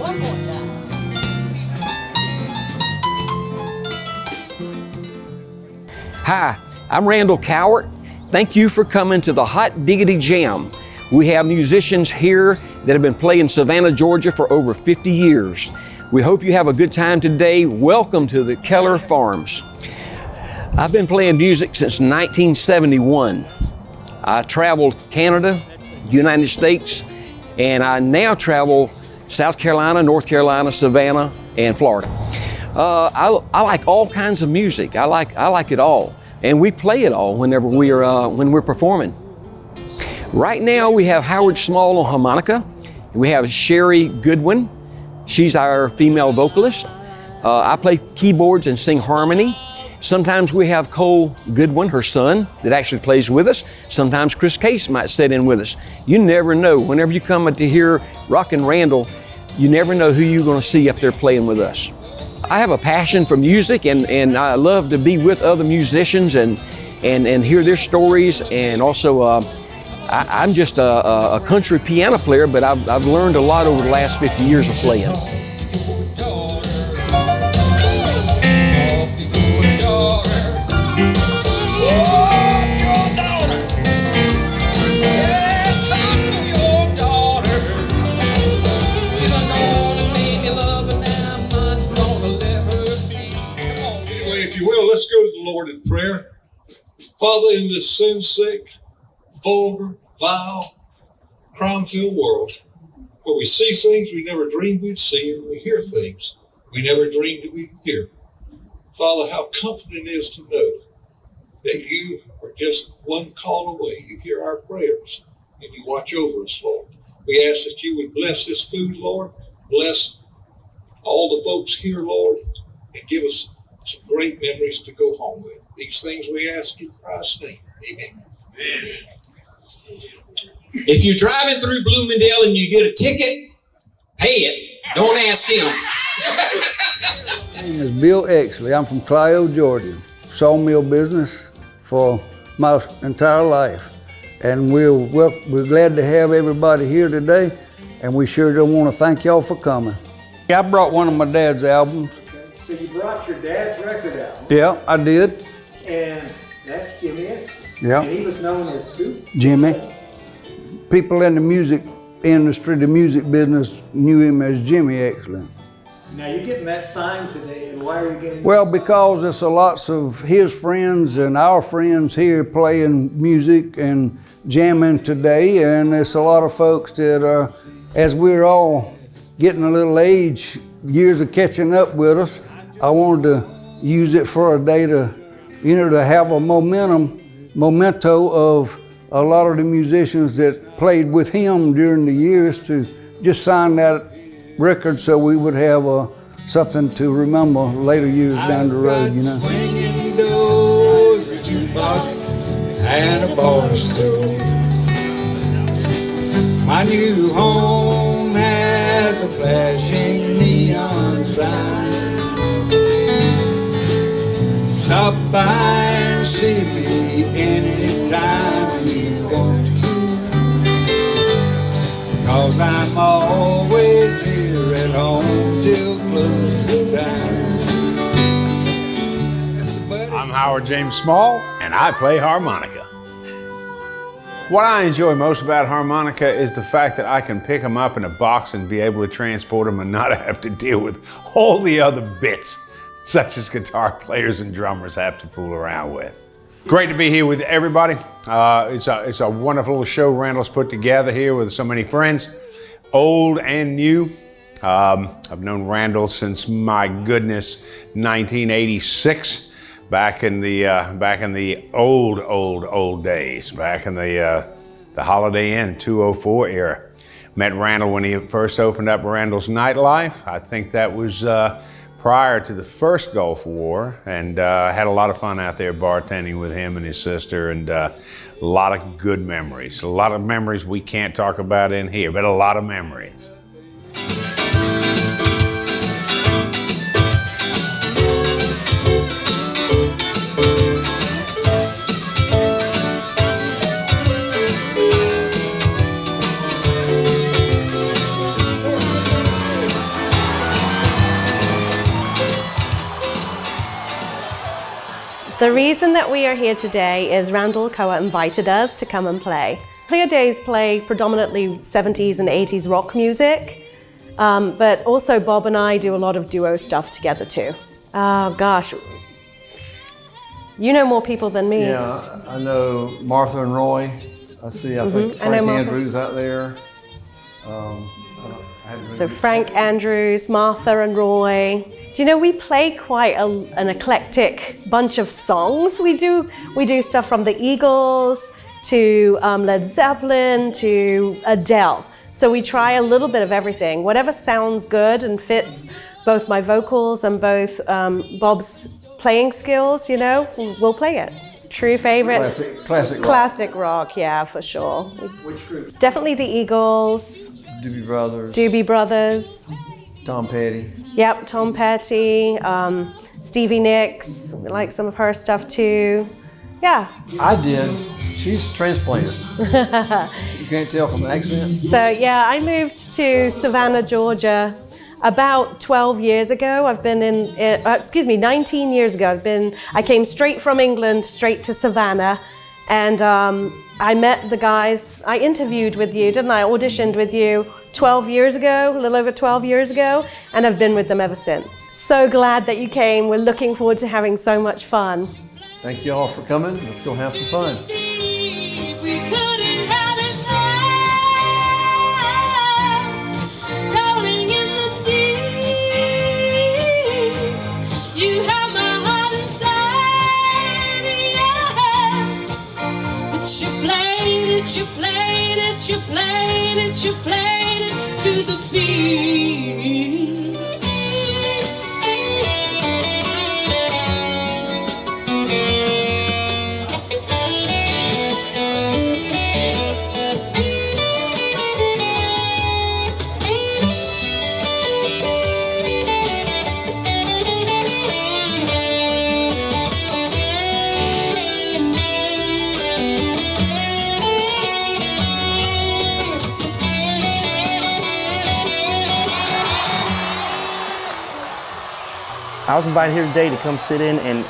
one more time. Hi, I'm Randall Cowart. Thank you for coming to the Hot Diggity Jam. We have musicians here that have been playing Savannah, Georgia for over 50 years. We hope you have a good time today. Welcome to the Keller Farms. I've been playing music since 1971. I traveled Canada, United States, and I now travel South Carolina, North Carolina, Savannah, and Florida. I like all kinds of music. I like it all, and we play it all whenever when we're performing. Right now we have Howard Small on harmonica. We have Sherry Goodwin. She's our female vocalist. I play keyboards and sing harmony. Sometimes we have Cole Goodwin, her son, that actually plays with us. Sometimes Chris Case might sit in with us. You never know. Whenever you come to hear Rockin' Randall, you never know who you're going to see up there playing with us. I have a passion for music, and I love to be with other musicians and hear their stories. And also, I'm just a country piano player, but I've learned a lot over the last 50 years of playing. Let's go to the Lord in prayer. Father, in this sin-sick, vulgar, vile, crime-filled world, where we see things we never dreamed we'd see, and we hear things we never dreamed we'd hear. Father, how comforting it is to know that you are just one call away. You hear our prayers, and you watch over us, Lord. We ask that you would bless this food, Lord. Bless all the folks here, Lord, and give us some great memories to go home with. These things we ask in Christ's name. Amen. Amen. If you're driving through Bloomingdale and you get a ticket, pay it. Don't ask him. My name is Bill Exley. I'm from Clio, Georgia. Sawmill business for my entire life. And we're glad to have everybody here today, and we sure do want to thank y'all for coming. I brought one of my dad's albums. So you brought your dad's record album. Yeah, I did. And that's Jimmy Exley. Yeah. And he was known as who? Jimmy. People in the music industry, the music business, knew him as Jimmy Exley. Now you're getting that signed today, and why are you getting Well, that because there's lots of his friends and our friends here playing music and jamming today, and there's a lot of folks that are, as we're all getting a little age, years of catching up with us, I wanted to use it for a day to, to have a memento of a lot of the musicians that played with him during the years, to just sign that record so we would have something to remember later years down the road, Swinging doors, a jukebox, and a bar stool. My new home had the flashing neon signs. Stop by and see me anytime you want to, 'cause I'm always here at home till closing time. I'm Howard James Small, and I play harmonica. What I enjoy most about harmonica is the fact that I can pick them up in a box and be able to transport them and not have to deal with all the other bits, such as guitar players and drummers have to fool around with. Great to be here with everybody. It's a wonderful show Randall's put together here with so many friends, old and new. I've known Randall since, my goodness, 1986. Back in the old days, back in the Holiday Inn 204 era. Met Randall when he first opened up Randall's Nightlife. I think that was prior to the first Gulf War, and had a lot of fun out there bartending with him and his sister, and a lot of good memories. A lot of memories we can't talk about in here, but a lot of memories. The reason that we are here today is Randall Coa invited us to come and play. Clear Days play predominantly 70s and 80s rock music, but also Bob and I do a lot of duo stuff together too. Oh gosh, you know more people than me. Yeah, I know Martha and Roy. I think Frank Andrews out there. So Frank Andrews, Martha and Roy. Do you know, we play quite an eclectic bunch of songs. We do stuff from the Eagles to Led Zeppelin to Adele. So we try a little bit of everything. Whatever sounds good and fits both my vocals and both Bob's playing skills, you know, we'll play it. True favorite? Classic rock, yeah, for sure. Which group? Definitely the Eagles. Doobie Brothers. Tom Petty. Yep, Tom Petty, Stevie Nicks. We like some of her stuff too. Yeah. I did. She's transplanted. You can't tell from the accent. So yeah, I moved to Savannah, Georgia about 12 years ago. I've been 19 years ago. I came straight from England, straight to Savannah, and I met the guys. I interviewed with you, didn't I? Auditioned with you 12 years ago, a little over 12 years ago, and I've been with them ever since. So glad that you came. We're looking forward to having so much fun. Thank you all for coming. Let's go have some fun. You played it to the beat. I was invited here today to come sit in and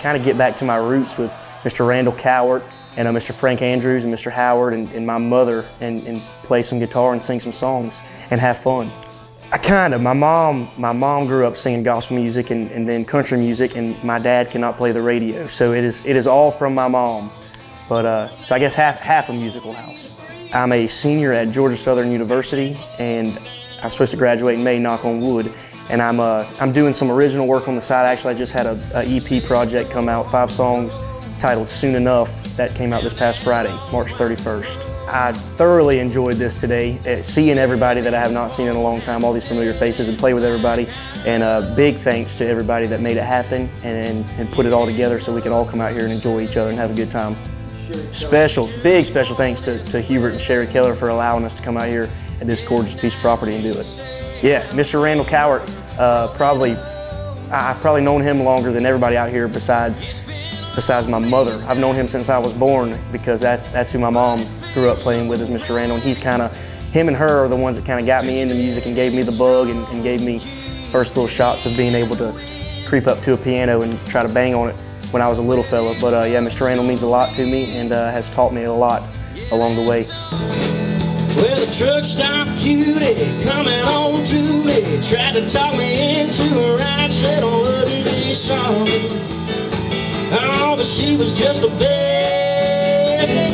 kind of get back to my roots with Mr. Randall Cowart and Mr. Frank Andrews and Mr. Howard and my mother and play some guitar and sing some songs and have fun. My mom grew up singing gospel music and then country music, and my dad cannot play the radio. So it is all from my mom. But so I guess half a musical house. I'm a senior at Georgia Southern University, and I'm supposed to graduate in May, knock on wood. And I'm doing some original work on the side. Actually, I just had a EP project come out, 5 songs titled Soon Enough, that came out this past Friday, March 31st. I thoroughly enjoyed this today, seeing everybody that I have not seen in a long time, all these familiar faces, and play with everybody. And big thanks to everybody that made it happen and put it all together so we can all come out here and enjoy each other and have a good time. Big special thanks to Hubert and Sherry Keller for allowing us to come out here at this gorgeous piece of property and do it. Yeah, Mr. Randall Cowart, I've probably known him longer than everybody out here besides my mother. I've known him since I was born because that's who my mom grew up playing with, is Mr. Randall. And him and her are the ones that kind of got me into music and gave me the bug and gave me first little shots of being able to creep up to a piano and try to bang on it when I was a little fella. But yeah, Mr. Randall means a lot to me and has taught me a lot along the way. Well, the truck stop cutie coming on to me, tried to talk me into a ride, said I wouldn't be sorry. Oh, but she was just a baby.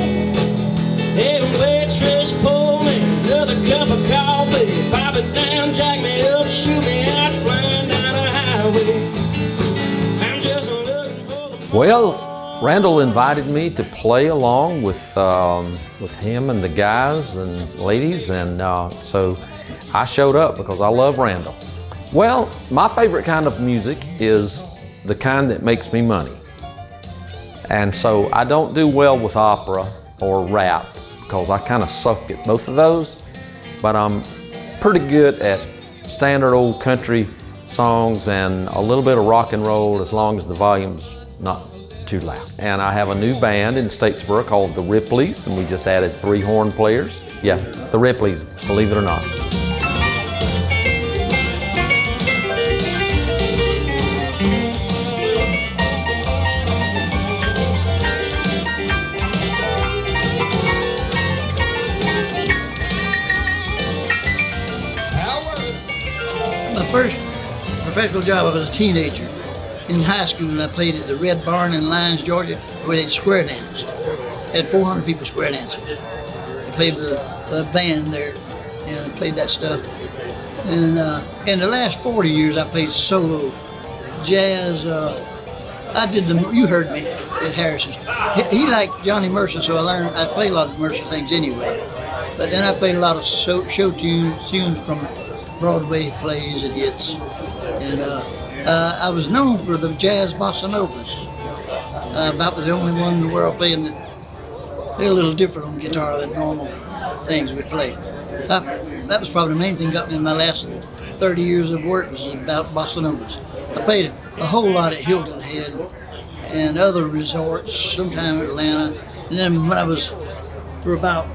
And waitress pulled me another cup of coffee, pop it down, jack me up, shoot me out, flying down the highway. I'm just looking for the... Well, Randall invited me to play along with him and the guys and ladies, and so I showed up because I love Randall. Well, my favorite kind of music is the kind that makes me money. And so I don't do well with opera or rap because I kind of suck at both of those, but I'm pretty good at standard old country songs and a little bit of rock and roll as long as the volume's not too loud. And I have a new band in Statesboro called the Ripleys, and we just added 3 horn players. Yeah, the Ripleys, believe it or not. My first professional job, I was a teenager in high school, and I played at the Red Barn in Lyons, Georgia, where they'd square danced. Had 400 people square dancing. I played with a band there, and I played that stuff. And in the last 40 years, I played solo jazz. I did you heard me at Harrison's. He liked Johnny Mercer, so I played a lot of Mercer things anyway. But then I played a lot of show tunes from Broadway plays and hits. And I was known for the jazz bossa novas. About was the only one in the world playing that. They're a little different on guitar than normal things we play. That was probably the main thing got me in my last 30 years of work was about bossa novas. I played a whole lot at Hilton Head and other resorts, sometime in Atlanta. And then when I was, for about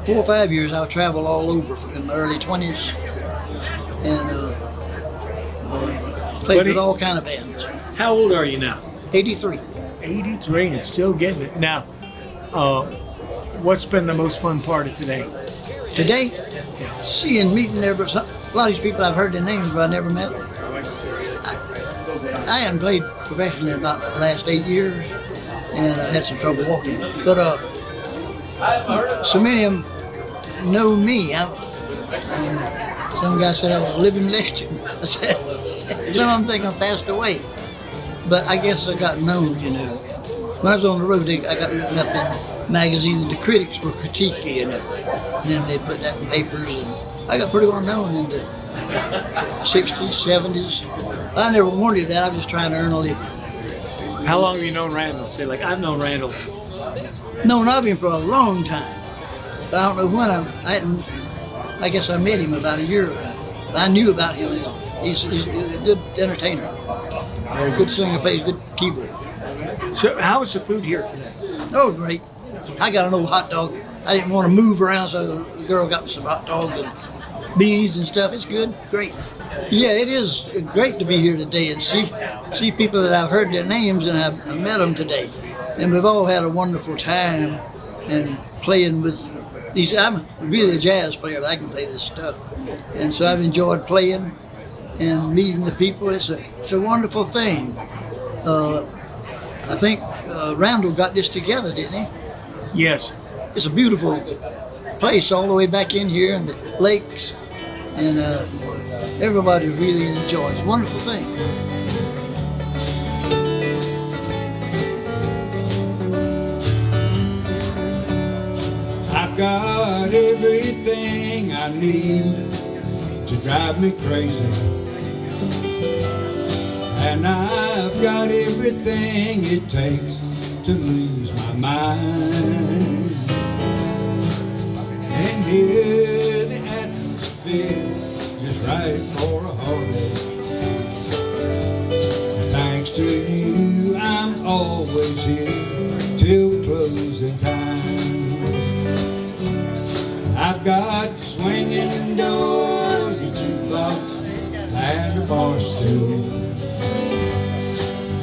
4 or 5 years, I would travel all over in my early 20s and played with all kind of bands. How old are you now? 83. 83 and still getting it. Now, what's been the most fun part of today? Today? Yeah. Seeing, meeting everybody. A lot of these people I've heard their names, but I never met them. I hadn't played professionally about the last 8 years, and I had some trouble walking. But so many of them know me. Some guy said I was a living legend. I said, some of them think I passed away. But I guess I got known, you know. When I was on the road, I got written up in magazines. The critics were critiquing, you know. And then they put that in papers, and I got pretty well known in the 60s, 70s. I never wanted that. I was just trying to earn a living. How long have you known Randall? Say, like, I've known Randall. Known of him for a long time. But I don't know when I guess I met him about a year ago. I knew about him. He's a good entertainer. A good singer, plays good keyboard. So how was the food here today? Oh, great. I got an old hot dog. I didn't want to move around, so the girl got me some hot dogs and beans and stuff. It's good, great. Yeah, it is great to be here today and see people that I've heard their names and I've met them today. And we've all had a wonderful time and playing with these. I'm really a jazz player, but I can play this stuff. And so I've enjoyed playing and meeting the people. It's a wonderful thing. I think Randall got this together, didn't he? Yes. It's a beautiful place all the way back in here and the lakes. And everybody really enjoys it. It's a wonderful thing. I've got everything I need to drive me crazy, and I've got everything it takes to lose my mind. And here the atmosphere is right for a heartache. And thanks to you, I'm always here till closing time. I've got swinging doors, a jukebox, and a bar stool.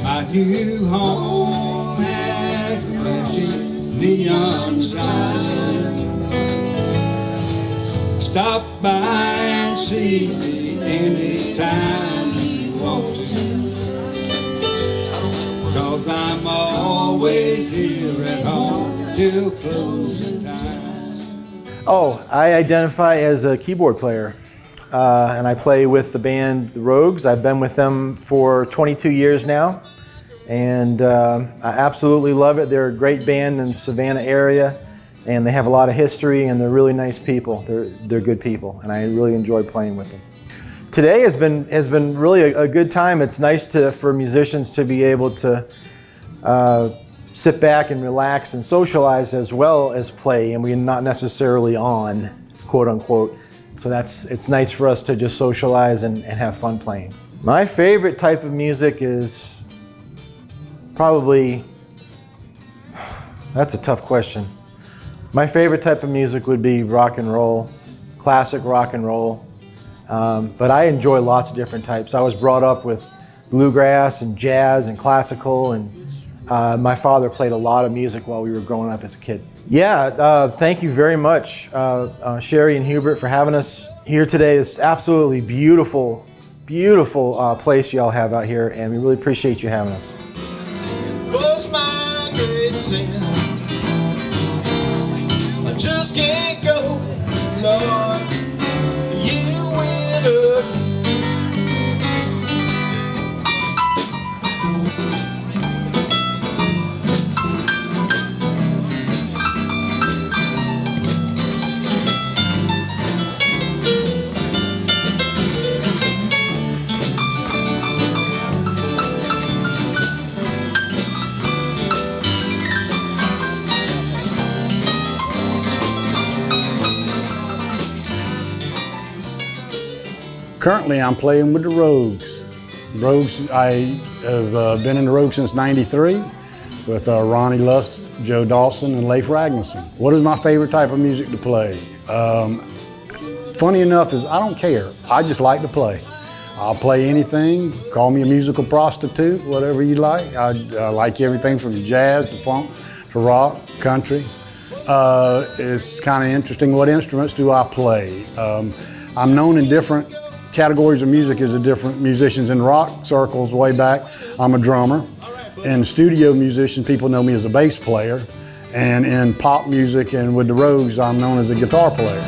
My new home has a flashy neon sign. Stop by and see me anytime you want to, 'cause I'm always here at home till closing time. Oh, I identify as a keyboard player, and I play with the band The Rogues. I've been with them for 22 years now, and I absolutely love it. They're a great band in the Savannah area, and they have a lot of history, and they're really nice people. They're good people, and I really enjoy playing with them. Today has been really a good time. It's nice for musicians to be able to sit back and relax and socialize as well as play, and we're not necessarily on, quote unquote. So it's nice for us to just socialize and have fun playing. My favorite type of music is probably, that's a tough question. My favorite type of music would be rock and roll, classic rock and roll. But I enjoy lots of different types. I was brought up with bluegrass and jazz and classical, and my father played a lot of music while we were growing up as a kid. Yeah, thank you very much, Sherry and Hubert, for having us here today. It's absolutely beautiful beautiful place y'all have out here, and we really appreciate you having us. Was my great sin. I just can't go, Lord. You win again. Currently, I'm playing with the Rogues. I have been in the Rogues since '93 with Ronnie Luss, Joe Dawson, and Leif Ragnarsson. What is my favorite type of music to play? Funny enough is I don't care. I just like to play. I'll play anything. Call me a musical prostitute, whatever you like. I like everything from jazz to funk to rock, country. It's kind of interesting. What instruments do I play? I'm known in different categories of music as different musicians. In rock circles way back, I'm a drummer. In studio musicians, people know me as a bass player. And in pop music and with the Rogues, I'm known as a guitar player.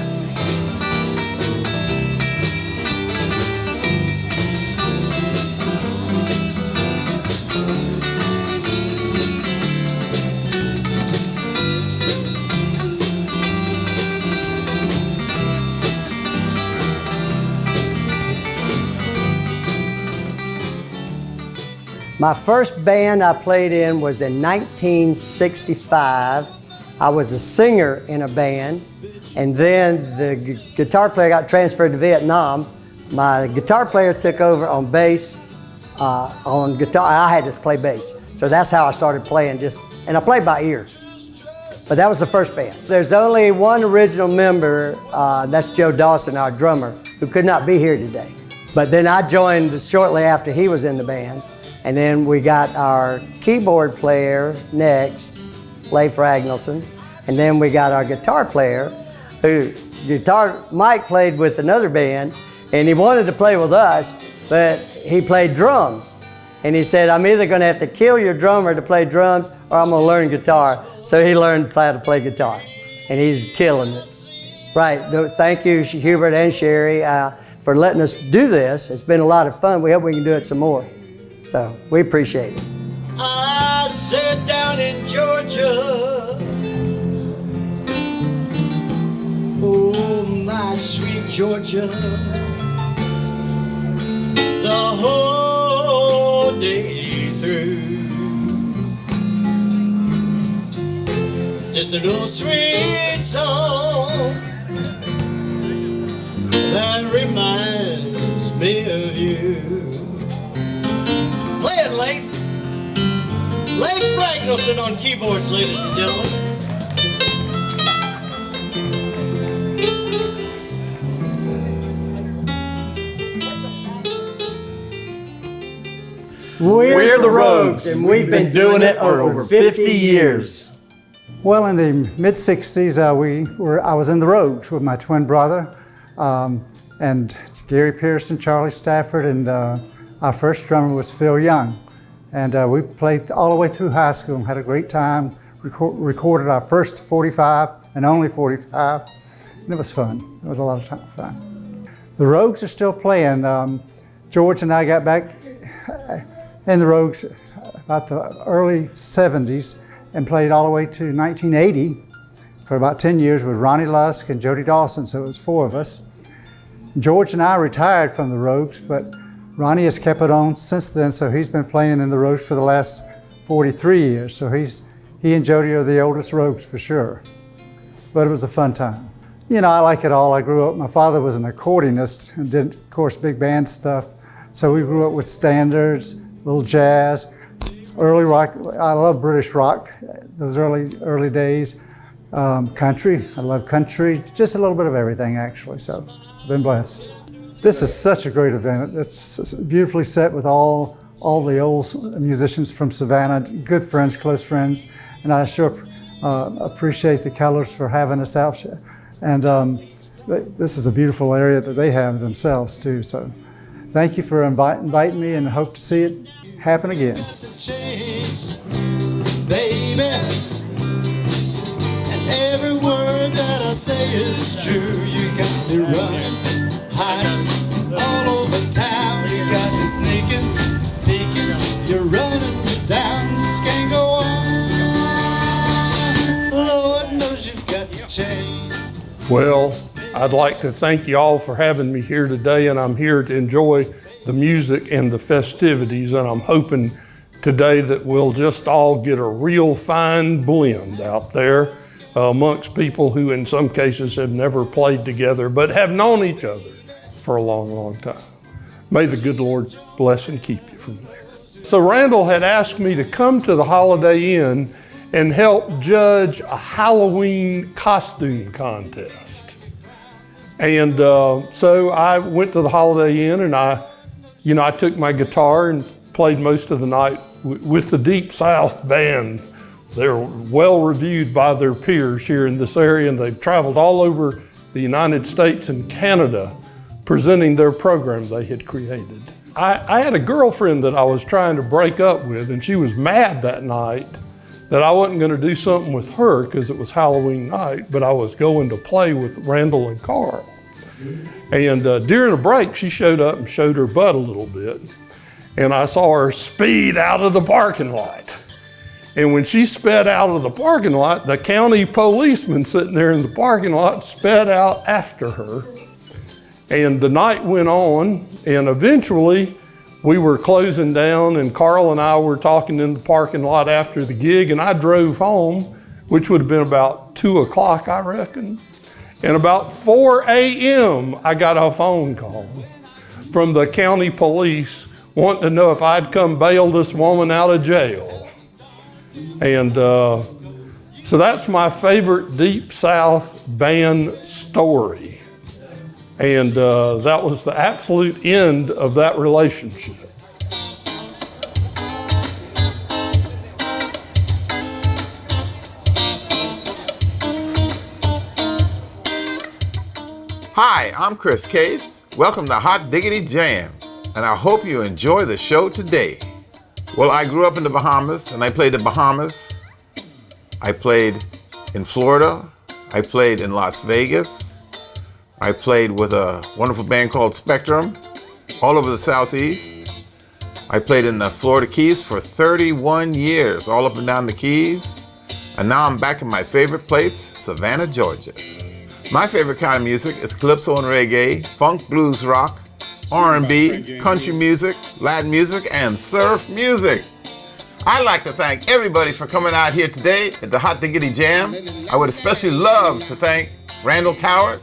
My first band I played in was in 1965. I was a singer in a band, and then the guitar player got transferred to Vietnam. My guitar player took over on bass, on guitar. I had to play bass. So that's how I started playing, and I played by ear. But that was the first band. There's only one original member, that's Joe Dawson, our drummer, who could not be here today. But then I joined shortly after he was in the band. And then we got our keyboard player next, Leif Ragnarsson. And then we got our guitar player, Mike played with another band, and he wanted to play with us, but he played drums. And he said, I'm either gonna have to kill your drummer to play drums, or I'm gonna learn guitar. So he learned how to play guitar, and he's killing it. Right, thank you, Hubert and Sherry, for letting us do this. It's been a lot of fun. We hope we can do it some more. So we appreciate it. I sat down in Georgia. Oh, my sweet Georgia. The whole day through. Just a little sweet song that reminds me of you. Play it, Leif. Leif Ragnarsson on keyboards, ladies and gentlemen. We're the Rogues, and we've been doing it for over 50 years. Well, in the mid-60s, I was in the Rogues with my twin brother, and Gary Pearson, Charlie Stafford, and our first drummer was Phil Young. And we played all the way through high school and had a great time. Recorded our first 45 and only 45. And it was fun. It was a lot of fun. The Rogues are still playing. George and I got back in the Rogues about the early 70s and played all the way to 1980 for about 10 years with Ronnie Lusk and Jody Dawson, so it was 4 of us. George and I retired from the Rogues, but Ronnie has kept it on since then, so he's been playing in the Rogues for the last 43 years. So he and Jody are the oldest Rogues for sure. But it was a fun time. You know, I like it all. I grew up, my father was an accordionist and did, of course, big band stuff. So we grew up with standards, little jazz, early rock. I love British rock, those early days. Country, I love country, just a little bit of everything actually, so I've been blessed. This is such a great event. It's beautifully set with all the old musicians from Savannah, good friends, close friends, and I sure appreciate the Colors for having us out. And this is a beautiful area that they have themselves too. So thank you for inviting me, and hope to see it happen again. Baby, and every word that I say is true. You got me running, hiding all over town. You got me sneaking, peeking. You're running me down. This can't go on. Lord knows you've got to change. Well, I'd like to thank you all for having me here today, and I'm here to enjoy the music and the festivities, and I'm hoping today that we'll just all get a real fine blend out there amongst people who in some cases have never played together but have known each other for a long, long time. May the good Lord bless and keep you from there. So Randall had asked me to come to the Holiday Inn and help judge a Halloween costume contest. And so I went to the Holiday Inn, and I took my guitar and played most of the night with the Deep South Band. They're well reviewed by their peers here in this area, and they've traveled all over the United States and Canada presenting their program they had created. I had a girlfriend that I was trying to break up with, and she was mad that night that I wasn't going to do something with her because it was Halloween night, but I was going to play with Randall and Carl. And during a break, she showed up and showed her butt a little bit, and I saw her speed out of the parking lot. And when she sped out of the parking lot, the county policeman sitting there in the parking lot sped out after her. And the night went on, and eventually we were closing down, and Carl and I were talking in the parking lot after the gig, and I drove home, which would have been about 2 o'clock, I reckon. And about 4 a.m., I got a phone call from the county police wanting to know if I'd come bail this woman out of jail. And so that's my favorite Deep South Band story. And that was the absolute end of that relationship. Hi, I'm Chris Case. Welcome to Hot Diggity Jam, and I hope you enjoy the show today. Well, I grew up in the Bahamas, and I played the Bahamas. I played in Florida. I played in Las Vegas. I played with a wonderful band called Spectrum all over the Southeast. I played in the Florida Keys for 31 years, all up and down the Keys. And now I'm back in my favorite place, Savannah, Georgia. My favorite kind of music is calypso and reggae, funk, blues, rock, R&B, country music, Latin music, and surf music. I'd like to thank everybody for coming out here today at the Hot Diggity Jam. I would especially love to thank Randall Cowart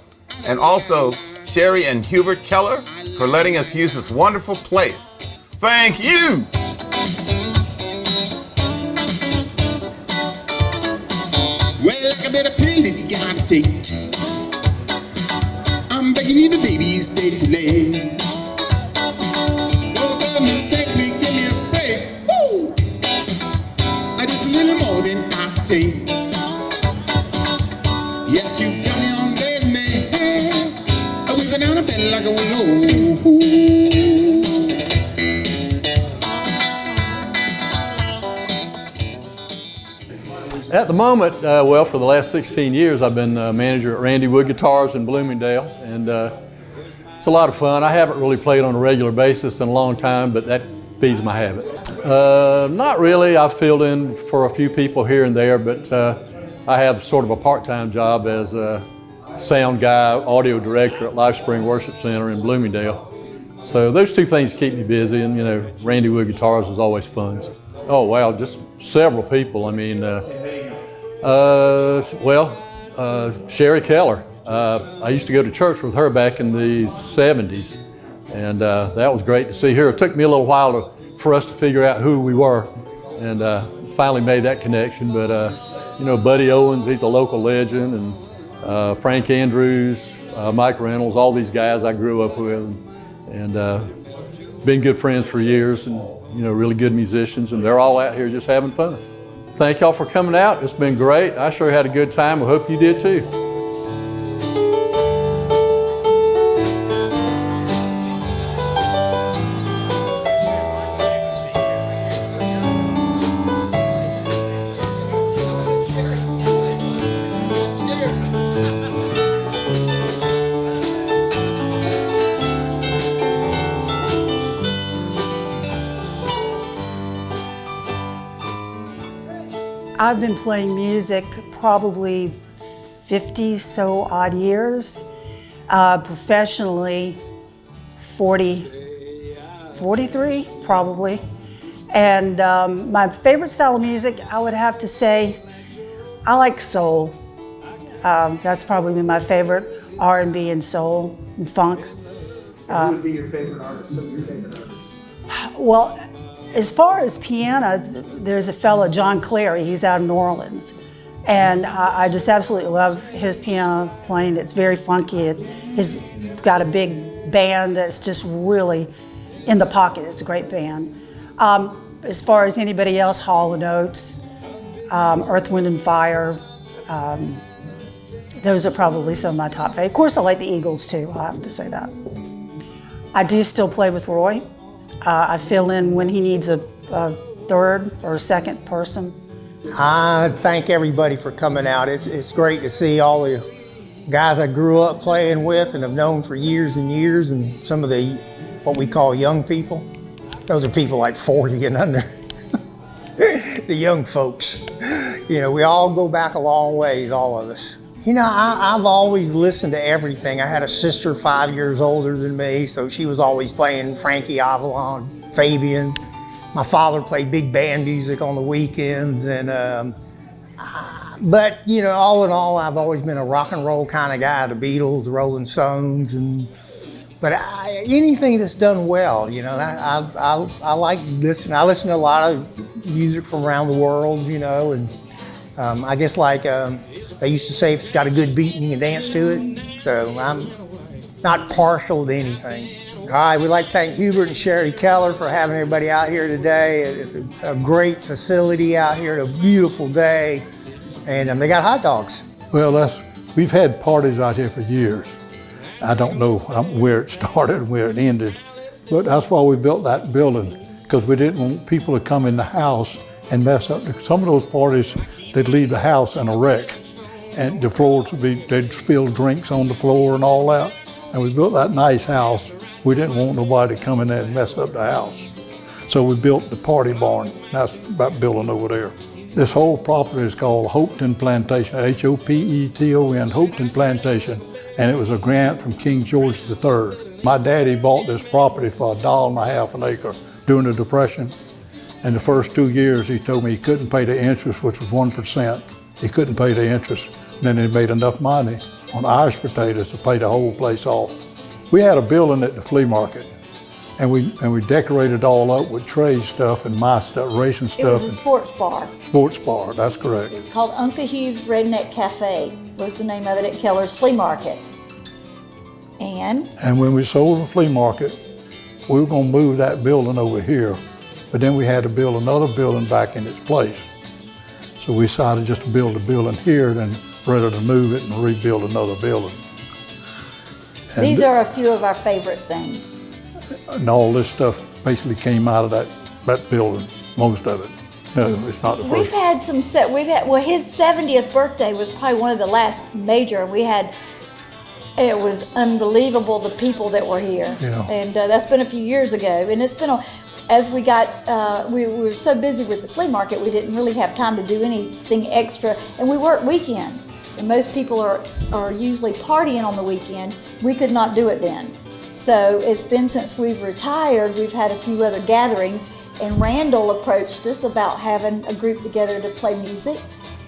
and also Sherry and Hubert Keller for letting us use this wonderful place. Thank you! Well, like a better pill that you gotta take. I'm begging you, the baby, stay today. Oh, for goodness sake, me give me a break. Woo! I just a little more than I take. Yes, you got me on bed, man. I wake down a bed like a willow. At the moment, well, for the last 16 years, I've been manager at Randy Wood Guitars in Bloomingdale, and it's a lot of fun. I haven't really played on a regular basis in a long time, but that feeds my habit. Not really. I've filled in for a few people here and there, but I have sort of a part-time job as a sound guy, audio director at LifeSpring Worship Center in Bloomingdale. So those two things keep me busy, and you know, Randy Wood Guitars is always fun. Oh wow, just several people. I mean, Sherry Keller. I used to go to church with her back in the 70s, and that was great to see her. It took me a little while for us to figure out who we were, and finally made that connection. But you know, Buddy Owens, he's a local legend, and Frank Andrews, Mike Reynolds, all these guys I grew up with, and been good friends for years, and you know, really good musicians, and they're all out here just having fun. Thank y'all for coming out. It's been great. I sure had a good time. I hope you did too. I've been playing music probably 50 so odd years. Professionally, 43 probably. And my favorite style of music, I would have to say, I like soul. That's probably my favorite, R&B and soul and funk. Who would be your favorite artist? Some of your favorite artists? Well, as far as piano, there's a fella, John Clary, he's out of New Orleans. And I just absolutely love his piano playing. It's very funky. He's got a big band that's just really in the pocket. It's a great band. As far as anybody else, Hall & Oates, Earth, Wind and Fire, those are probably some of my top favorites. Of course, I like the Eagles too, I have to say that. I do still play with Roy. I fill in when he needs a third or a second person. I thank everybody for coming out. It's great to see all the guys I grew up playing with and have known for years and years, and some of the, what we call young people. Those are people like 40 and under. The young folks. You know, we all go back a long ways, all of us. You know, I've always listened to everything. I had a sister 5 years older than me, so she was always playing Frankie Avalon, Fabian. My father played big band music on the weekends, and but you know, all in all, I've always been a rock and roll kind of guy. The Beatles, the Rolling Stones, but anything that's done well, you know, I like listening. I listen to a lot of music from around the world, you know, and I guess like they used to say, if it's got a good beat, you can dance to it. So I'm not partial to anything. All right, we'd like to thank Hubert and Sherry Keller for having everybody out here today. It's a great facility out here, a beautiful day, and they got hot dogs. Well, we've had parties out here for years. I don't know where it started and where it ended, but that's why we built that building, because we didn't want people to come in the house and mess up. Some of those parties, they'd leave the house in a wreck, and the floors they'd spill drinks on the floor and all that. And we built that nice house. We didn't want nobody to come in there and mess up the house. So we built the party barn. That's that building over there. This whole property is called Hopeton Plantation, H-O-P-E-T-O-N, Hopeton Plantation. And it was a grant from King George III. My daddy bought this property for $1.50 an acre during the Depression. And the first 2 years, he told me he couldn't pay the interest, which was 1%. He couldn't pay the interest. And then he made enough money on Irish potatoes to pay the whole place off. We had a building at the flea market, and we decorated all up with trade stuff and my stuff, racing stuff. It was a sports bar. Sports bar, that's correct. It was called Uncle Hugh's Redneck Cafe, was the name of it, at Keller's Flea Market. And when we sold the flea market, we were going to move that building over here, but then we had to build another building back in its place. So we decided just to build a building here, then rather than move it and rebuild another building. And these are a few of our favorite things. And all this stuff basically came out of that building, most of it. No, it's not the first. We've had some well, his 70th birthday was probably one of the last major, and it was unbelievable, the people that were here. Yeah. And that's been a few years ago. And it's been, as we got, we were so busy with the flea market, we didn't really have time to do anything extra. And we work weekends. And most people are usually partying on the weekend. We could not do it then. So it's been since we've retired, we've had a few other gatherings, and Randall approached us about having a group together to play music.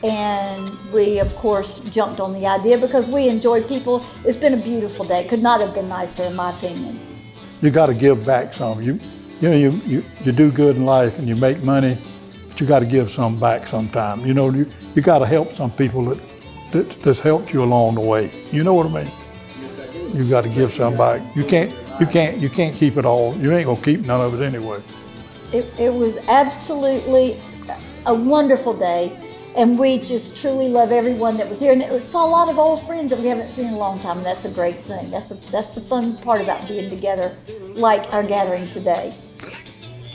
And we, of course, jumped on the idea because we enjoy people. It's been a beautiful day. Could not have been nicer, in my opinion. You got to give back some. You do good in life and you make money, but you got to give some back sometime. You know, you got to help some people that's helped you along the way. You know what I mean? You got to give some back. You can't keep it all. You ain't gonna keep none of it anyway. It was absolutely a wonderful day, and we just truly love everyone that was here. And it saw a lot of old friends that we haven't seen in a long time, and that's a great thing. That's the fun part about being together, like our gathering today.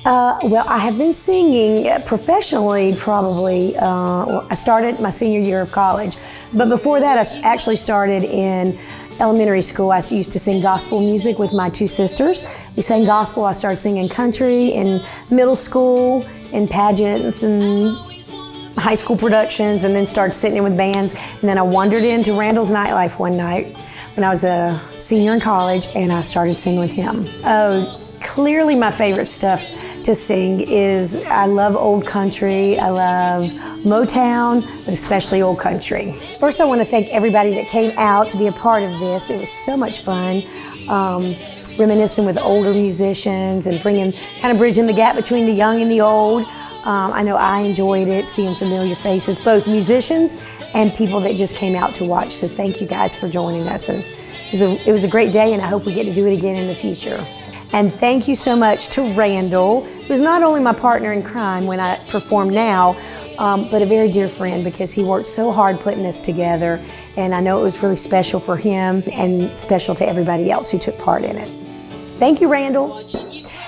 Well, I have been singing professionally probably, I started my senior year of college, but before that I actually started in elementary school. I used to sing gospel music with my two sisters. We sang gospel. I started singing country in middle school, in pageants and high school productions and then started sitting in with bands. And then I wandered into Randall's nightlife one night when I was a senior in college, and I started singing with him. Oh, clearly my favorite stuff to sing is, I love old country, I love Motown, but especially old country. First, I want to thank everybody that came out to be a part of this. It was so much fun. Reminiscing with older musicians and kind of bridging the gap between the young and the old. I know I enjoyed it, seeing familiar faces, both musicians and people that just came out to watch. So thank you guys for joining us. And it was a great day, and I hope we get to do it again in the future. And thank you so much to Randall, who's not only my partner in crime when I perform now, but a very dear friend, because he worked so hard putting this together. And I know it was really special for him and special to everybody else who took part in it. Thank you, Randall.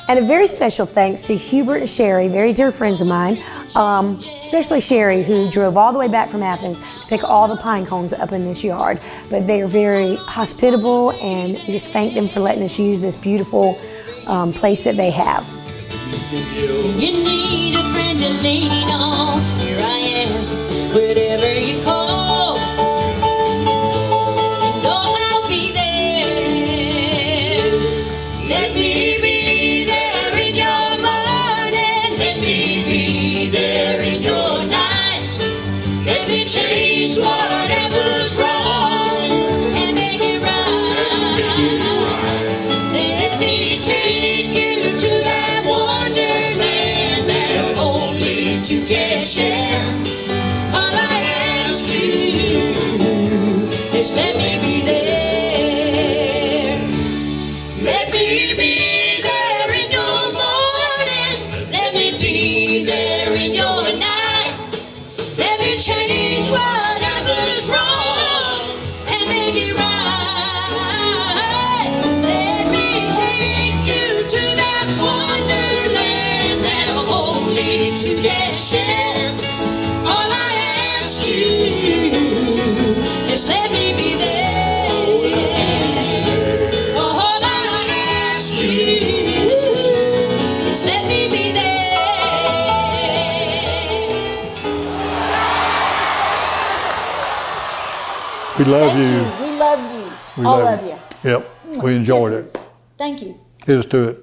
And a very special thanks to Hubert and Sherry, very dear friends of mine, especially Sherry, who drove all the way back from Athens to pick all the pine cones up in this yard. But they are very hospitable, and we just thank them for letting us use this beautiful place that they have. You need a friend to lean on. Here I am, whatever you call. You know I'll be there. Let me be there in your morning. Let me be there in your night. Let me change whatever's wrong and make it right. Let me take you to that wonderland that only two can share. All I ask you is let me be there. Let me be there in your morning. Let me be there in your night. Let me change whatever's wrong and make it right. Let me take you to that wonderland that only two can share. All I ask you is let me be there. All I ask you is let me be there. We love you. We love you. We All love of you. Yep, we enjoyed it. Thank you. Here's to it.